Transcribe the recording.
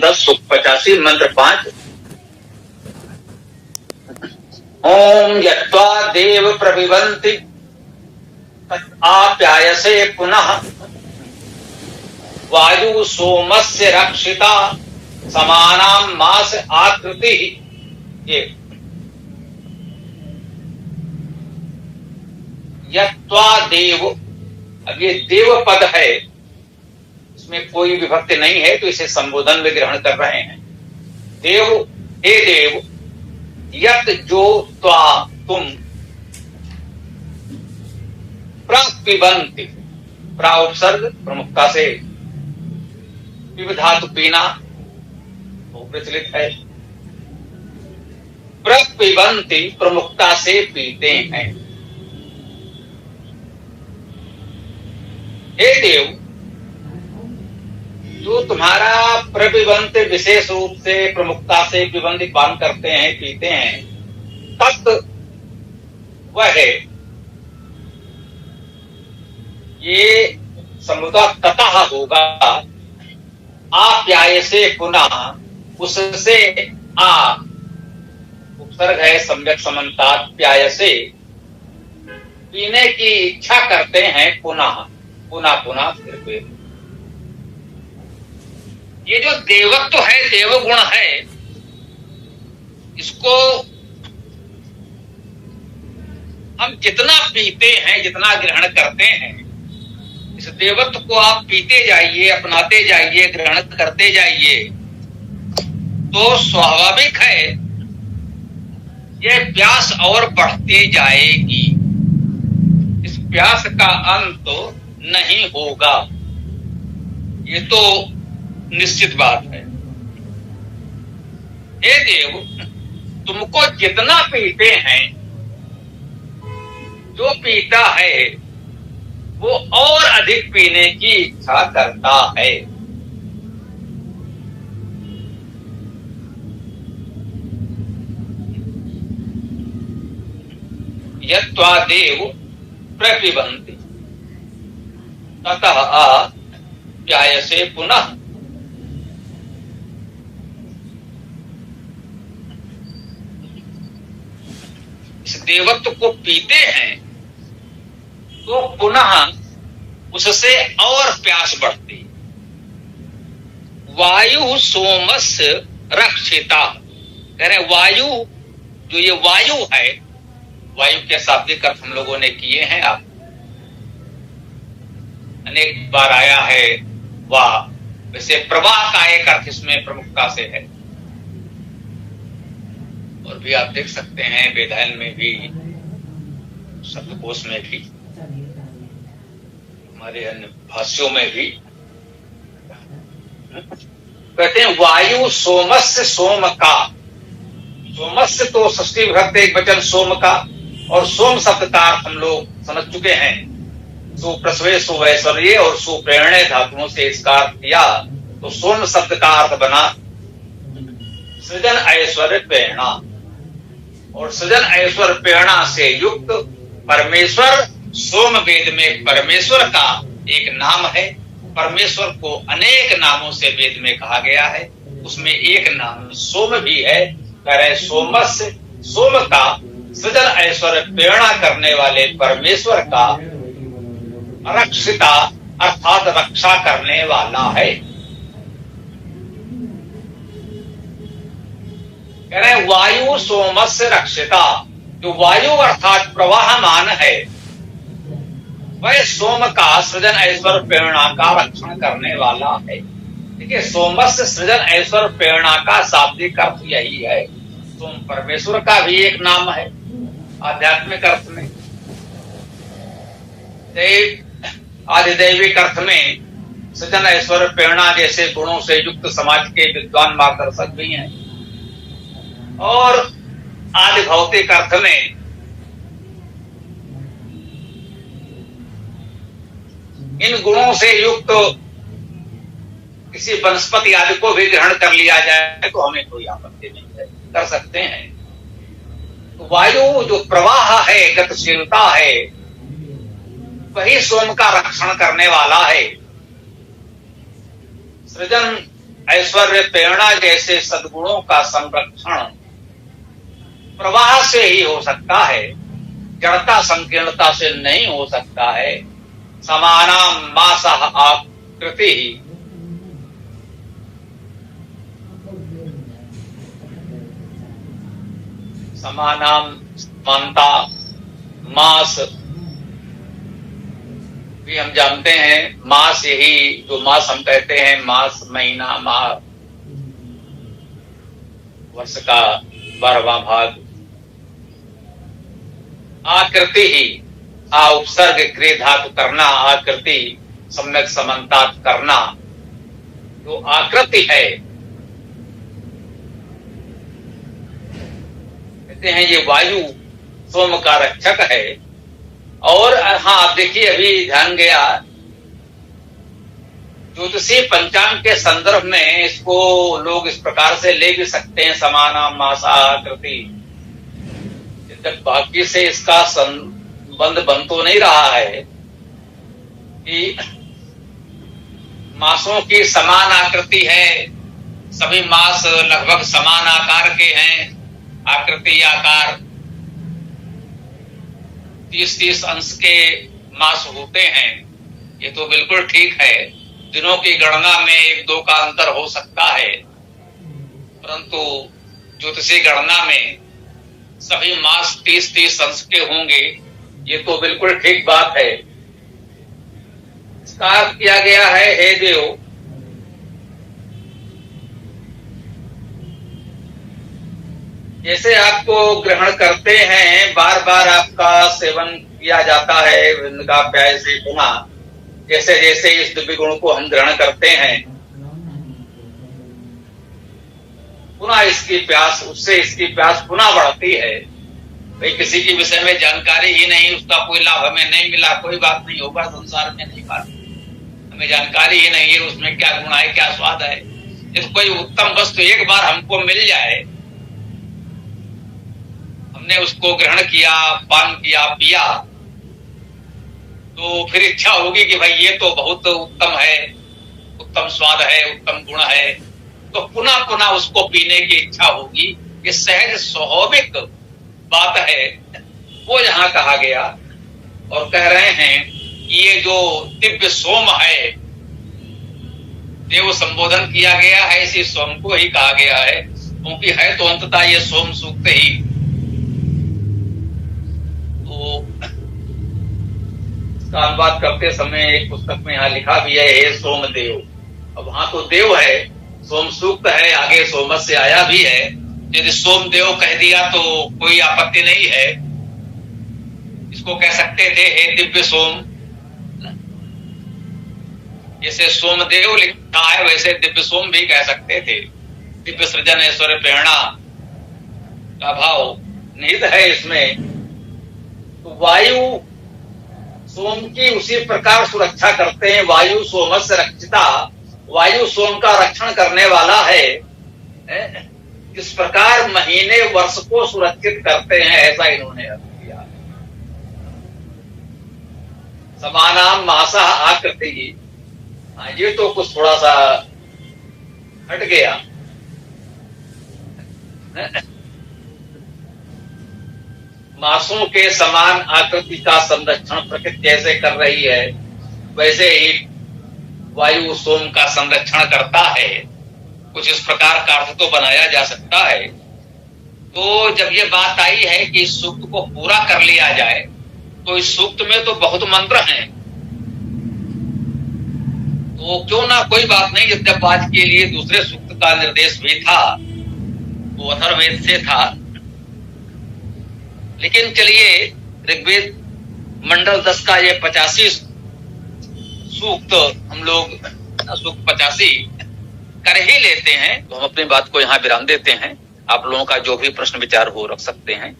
10 सुख 85 मंत्र 5। ओम यत्वा देव प्रविवन्ति आप्यायसे पुनः वायु सोमस्य रक्षिता समानां मास आकृति। ये यत्वा देव, अब ये देव पद है, इसमें कोई विभक्ति नहीं है तो इसे संबोधन में ग्रहण कर रहे हैं। देव, हे देव, यत जो त्वा तुम, प्रपिबन्ति, प्रा उपसर्ग प्रमुखता से, पिब धातु पीना वो प्रचलित है, प्रपिबन्ति प्रमुखता से पीते हैं। हे देव, जो तुम्हारा प्रपिबन्त विशेष रूप से प्रमुखता से पिबन्ति पान करते हैं, पीते हैं, तत् वह है, ये समुदा ततः होगा, आप्यायसे पुनः, उससे आ उपसर्ग है सम्यक समन्तात, प्यायसे पीने की इच्छा करते हैं, पुनः पुनः पुनः फिर फिर। ये जो देवत्व है, देवगुण है, इसको हम जितना पीते हैं, जितना ग्रहण करते हैं, इस देवत्व को आप पीते जाइए, अपनाते जाइए, ग्रहण करते जाइए, तो स्वाभाविक है ये प्यास और बढ़ती जाएगी, इस प्यास का अंत नहीं होगा, ये तो निश्चित बात है। हे देव, तुमको जितना पीते हैं, जो पीता है वो और अधिक पीने की इच्छा करता है। यत्वा देव प्रपिबन्ति ततः आप्यायसे पुनः। इस देवत्व को पीते हैं तो पुनः उससे और प्यास बढ़ती। वायु सोमस्य रक्षिता, कह रहे वायु, जो ये वायु है, वायु के शाब्दिक अर्थ हम लोगों ने किए हैं, आप अनेक बार आया है वाह, वैसे प्रवाह का एक अर्थ इसमें प्रमुखता से है, और भी आप देख सकते हैं वेदायन में भी, शब्दकोश में भी, हमारे अन्य भाष्यों में भी कहते हैं वायु सोमस्य, सोम का, सोमस्य तो षष्ठी विभक्ति एक वचन सोम का, और सोम शब्द का अर्थ हम लोग समझ चुके हैं, सुप्रसवे सुवैश्वर्य और सुप्रेरणे धातुओं से इसका अर्थ किया, तो सोम शब्द का अर्थ बना सृजन ऐश्वर्य प्रेरणा, और सृजन ऐश्वर्य प्रेरणा से युक्त परमेश्वर। सोम वेद में परमेश्वर का एक नाम है, परमेश्वर को अनेक नामों से वेद में कहा गया है, उसमें एक नाम सोम भी है। कह रहे सोमस्य, सोम का, सृजन ऐश्वर्य प्रेरणा करने वाले परमेश्वर का, रक्षिता अर्थात रक्षा करने वाला है। कह रहे वायु सोमस्य रक्षिता, जो वायु अर्थात प्रवाहमान है, वह सोम का सृजन ऐश्वर्य प्रेरणा का रक्षण करने वाला है। देखिए, सोमस्य सृजन ऐश्वर्य प्रेरणा का शाब्दिक अर्थ यही है। सोम परमेश्वर का भी एक नाम है आध्यात्मिक अर्थ में, आधिदैविक अर्थ में सृजन ऐश्वर्य प्रेरणा जैसे गुणों से युक्त समाज के विद्वान मार्गदर्शक भी हैं, और आदि भौतिक अर्थ में इन गुणों से युक्त किसी वनस्पति आदि को भी ग्रहण कर लिया जाए तो हमें कोई आपत्ति नहीं है, कर सकते हैं। तो वायु जो प्रवाह है, गतिशीलता है, वही सोम का रक्षण करने वाला है। सृजन ऐश्वर्य, प्रेरणा जैसे सद्गुणों का संरक्षण प्रवाह से ही हो सकता है, जड़ता संकीर्णता से नहीं हो सकता है। समानाम मासः आकृति ही समानाम समानता मास भी हम जानते हैं। मास यही जो मास हम कहते हैं, मास महीना, माह वर्ष का 12वां भाग। आकृति ही आ उपसर्ग क्रिय धातु करना, आकृति सम्यक समन्ता करना। जो आकृति है, कहते हैं ये वायु सोम का रक्षक है। और हाँ, आप देखिए, अभी ध्यान गया, ज्योतिषी पंचांग के संदर्भ में इसको लोग इस प्रकार से ले भी सकते हैं, समानाम मासा आकृति। जब बाकी से इसका संबंध बन तो नहीं रहा है कि मासों की समान आकृति है, सभी मास लगभग समान आकार के हैं, आकृति आकार 30-30 अंश के मास होते हैं। ये तो बिल्कुल ठीक है, दिनों की गणना में 1-2 का अंतर हो सकता है, परंतु ज्योतिषी गणना में सभी मास 30-30 अंश के होंगे, ये तो बिल्कुल ठीक बात है। इसका अर्थ किया गया है, हे देव, जैसे आपको ग्रहण करते हैं, बार बार आपका सेवन किया जाता है, इनका प्याय से पुनः, जैसे जैसे इस दिव्य गुण को हम ग्रहण करते हैं, पुनः इसकी प्यास, उससे इसकी प्यास पुनः बढ़ती है। भाई किसी के विषय में जानकारी ही नहीं, उसका कोई लाभ हमें नहीं मिला, कोई बात नहीं, होगा संसार में, नहीं बात, हमें जानकारी ही नहीं है उसमें क्या गुण है, क्या स्वाद है। यदि कोई उत्तम वस्तु एक बार हमको मिल जाए, हमने उसको ग्रहण किया, पान किया, पिया, तो फिर इच्छा होगी कि भाई ये तो बहुत उत्तम है, उत्तम स्वाद है, उत्तम गुण है, तो पुनः पुनः उसको पीने की इच्छा होगी। ये सहज स्वाभाविक बात है, वो यहाँ कहा गया। और कह रहे हैं कि ये जो दिव्य सोम है, देव संबोधन किया गया है, इसी सोम को ही कहा गया है, क्योंकि है तो अंततः ये सोम सूक्त ही। तो इसका अनुवाद करते समय एक पुस्तक में यहाँ लिखा भी है, हे सोमदेव। अब वहां तो देव है, सोम सूक्त है, आगे सोमस्य आया भी है। यदि सोमदेव कह दिया तो कोई आपत्ति नहीं है, इसको कह सकते थे हे दिव्य सोम। जैसे सोमदेव लिखा है वैसे दिव्य सोम भी कह सकते थे। दिव्य सृजन ऐश्वर्य प्रेरणा का भाव निहित है इसमें। तो वायु सोम की उसी प्रकार सुरक्षा करते हैं। वायु सोमस्य रक्षिता, वायु सोम का रक्षण करने वाला है। इस प्रकार महीने वर्ष को सुरक्षित करते हैं, ऐसा इन्होंने अर्थ किया। समानाम मासा आकृति, ये तो कुछ थोड़ा सा हट गया। मासों के समान आकृति का संरक्षण प्रकृति जैसे कर रही है, वैसे ही वायु सोम का संरक्षण करता है। कुछ इस प्रकार का अर्थ तो बनाया जा सकता है। तो जब ये बात आई है कि इस सूक्त को पूरा कर लिया जाए, तो इस सूक्त में तो बहुत मंत्र हैं, तो क्यों ना, कोई बात नहीं। जब आज के लिए दूसरे सूक्त का निर्देश भी था, वो अथर्ववेद से था, लेकिन चलिए ऋग्वेद मंडल 10 का ये 85 सूक्त हम लोग सूक्त 85 कर ही लेते हैं। तो हम अपनी बात को यहाँ विराम देते हैं। आप लोगों का जो भी प्रश्न विचार हो रख सकते हैं।